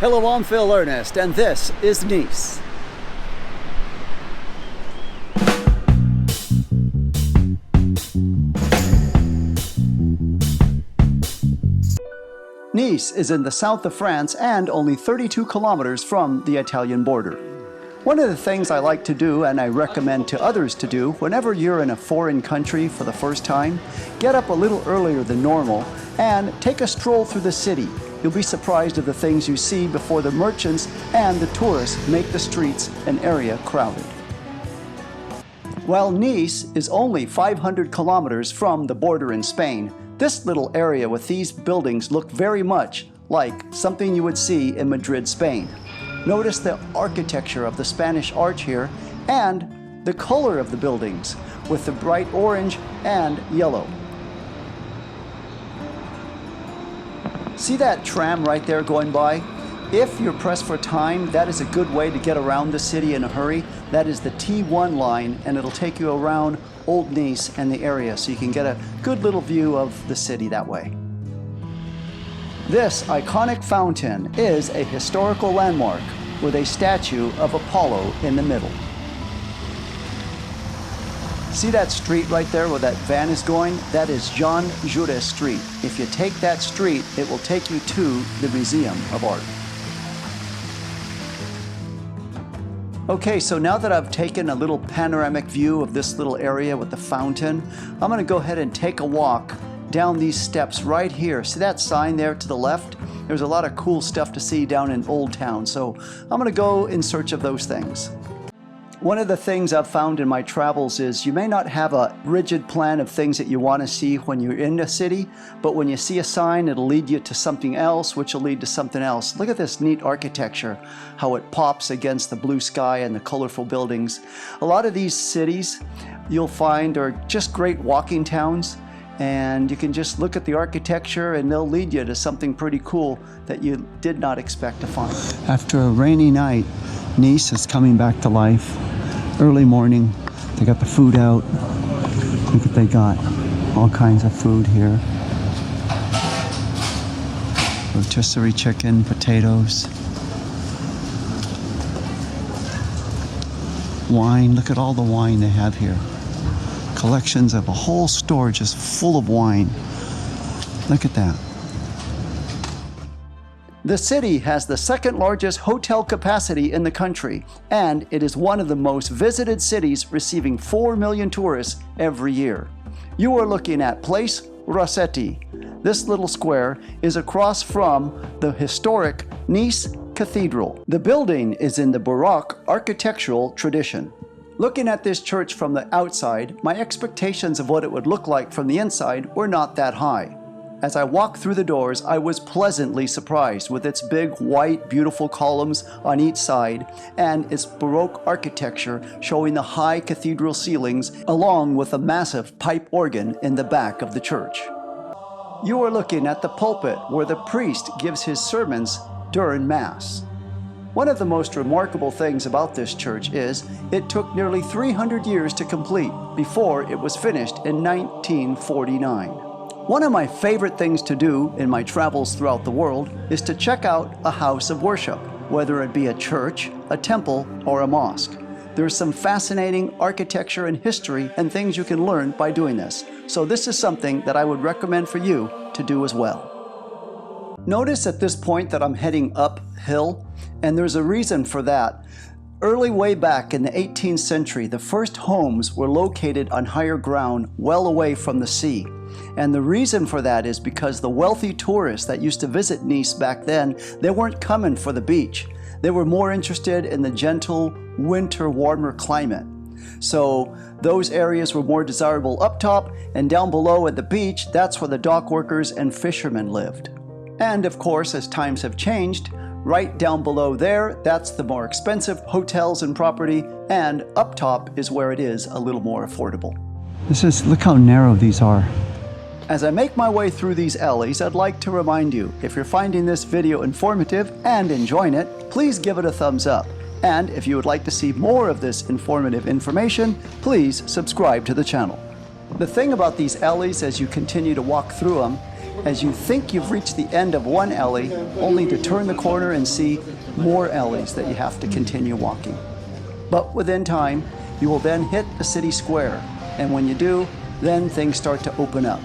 Hello, I'm Phil Ernest, and this is Nice. Nice is in the south of France and only 32 kilometers from the Italian border. One of the things I like to do, and I recommend to others to do, whenever you're in a foreign country for the first time, get up a little earlier than normal and take a stroll through the city. You'll be surprised at the things you see before the merchants and the tourists make the streets and area crowded. While Nice is only 500 kilometers from the border in Spain, this little area with these buildings look very much like something you would see in Madrid, Spain. Notice the architecture of the Spanish arch here and the color of the buildings with the bright orange and yellow. See that tram right there going by? If you're pressed for time, that is a good way to get around the city in a hurry. That is the T1 line, and it'll take you around Old Nice and the area, so you can get a good little view of the city that way. This iconic fountain is a historical landmark with a statue of Apollo in the middle. See that street right there where that van is going? That is Jean Jaurès Street. If you take that street, it will take you to the Museum of Art. Okay, so now that I've taken a little panoramic view of this little area with the fountain, I'm going to go ahead and take a walk down these steps right here. See that sign there to the left? There's a lot of cool stuff to see down in Old Town, so I'm going to go in search of those things. One of the things I've found in my travels is you may not have a rigid plan of things that you want to see when you're in a city, but when you see a sign, it'll lead you to something else, which will lead to something else. Look at this neat architecture, how it pops against the blue sky and the colorful buildings. A lot of these cities you'll find are just great walking towns, and you can just look at the architecture and they'll lead you to something pretty cool that you did not expect to find. After a rainy night, Nice is coming back to life. Early morning, they got the food out. Look what they got. All kinds of food here. Rotisserie chicken, potatoes. Wine, look at all the wine they have here. Collections of a whole store just full of wine. Look at that. The city has the second largest hotel capacity in the country, and it is one of the most visited cities, receiving 4 million tourists every year. You are looking at Place Rossetti. This little square is across from the historic Nice Cathedral. The building is in the Baroque architectural tradition. Looking at this church from the outside, my expectations of what it would look like from the inside were not that high. As I walked through the doors, I was pleasantly surprised with its big, white, beautiful columns on each side and its Baroque architecture showing the high cathedral ceilings along with a massive pipe organ in the back of the church. You are looking at the pulpit where the priest gives his sermons during Mass. One of the most remarkable things about this church is it took nearly 300 years to complete before it was finished in 1949. One of my favorite things to do in my travels throughout the world is to check out a house of worship, whether it be a church, a temple, or a mosque. There's some fascinating architecture and history and things you can learn by doing this. So this is something that I would recommend for you to do as well. Notice at this point that I'm heading uphill, and there's a reason for that. Early way back in the 18th century, the first homes were located on higher ground well away from the sea. And the reason for that is because the wealthy tourists that used to visit Nice back then, they weren't coming for the beach. They were more interested in the gentle winter warmer climate. So those areas were more desirable up top, and down below at the beach, that's where the dock workers and fishermen lived. And of course, as times have changed, right down below there, that's the more expensive hotels and property, and up top is where it is a little more affordable. Look how narrow these are. As I make my way through these alleys, I'd like to remind you, if you're finding this video informative and enjoying it, please give it a thumbs up. And if you would like to see more of this informative information, please subscribe to the channel. The thing about these alleys as you continue to walk through them as you think you've reached the end of one alley, only to turn the corner and see more alleys that you have to continue walking. But within time, you will then hit the city square, and when you do, then things start to open up.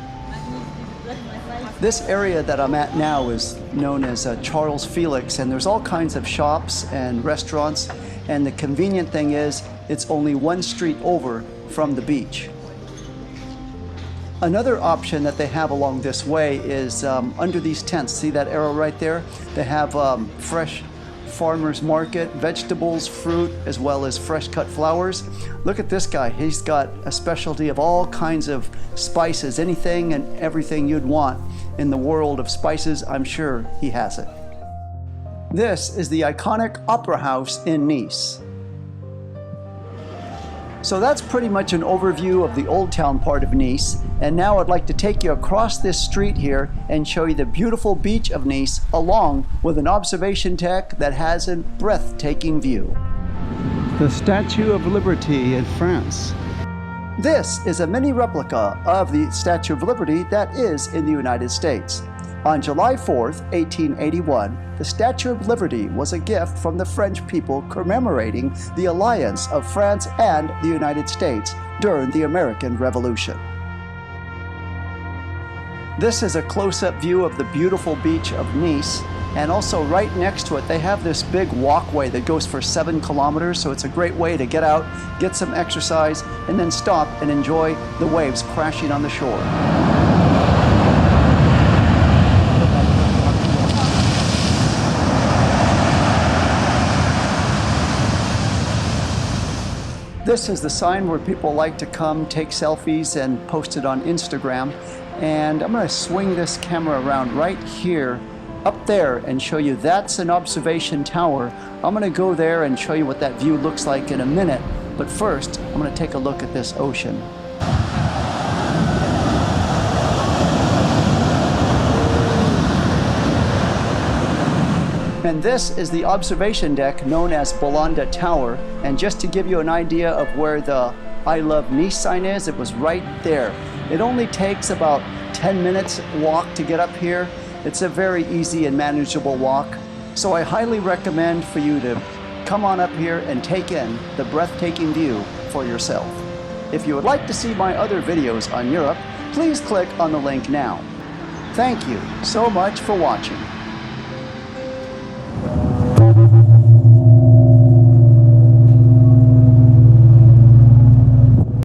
This area that I'm at now is known as Charles Felix, and there's all kinds of shops and restaurants, and the convenient thing is it's only one street over from the beach. Another option that they have along this way is under these tents. See that arrow right there? They have fresh farmers market, vegetables, fruit, as well as fresh cut flowers. Look at this guy. He's got a specialty of all kinds of spices, anything and everything you'd want in the world of spices. I'm sure he has it. This is the iconic Opera House in Nice. So that's pretty much an overview of the Old Town part of Nice, and now I'd like to take you across this street here and show you the beautiful beach of Nice, along with an observation deck that has a breathtaking view. The Statue of Liberty in France. This is a mini replica of the Statue of Liberty that is in the United States. On July 4th, 1881, the Statue of Liberty was a gift from the French people commemorating the alliance of France and the United States during the American Revolution. This is a close-up view of the beautiful beach of Nice, and also right next to it they have this big walkway that goes for 7 kilometers, so it's a great way to get out, get some exercise, and then stop and enjoy the waves crashing on the shore. This is the sign where people like to come take selfies and post it on Instagram. And I'm going to swing this camera around right here, up there, and show you that's an observation tower. I'm going to go there and show you what that view looks like in a minute. But first, I'm going to take a look at this ocean. And this is the observation deck known as Bellanda Tower. And just to give you an idea of where the I Love Nice sign is, it was right there. It only takes about 10 minutes walk to get up here. It's a very easy and manageable walk. So I highly recommend for you to come on up here and take in the breathtaking view for yourself. If you would like to see my other videos on Europe, please click on the link now. Thank you so much for watching.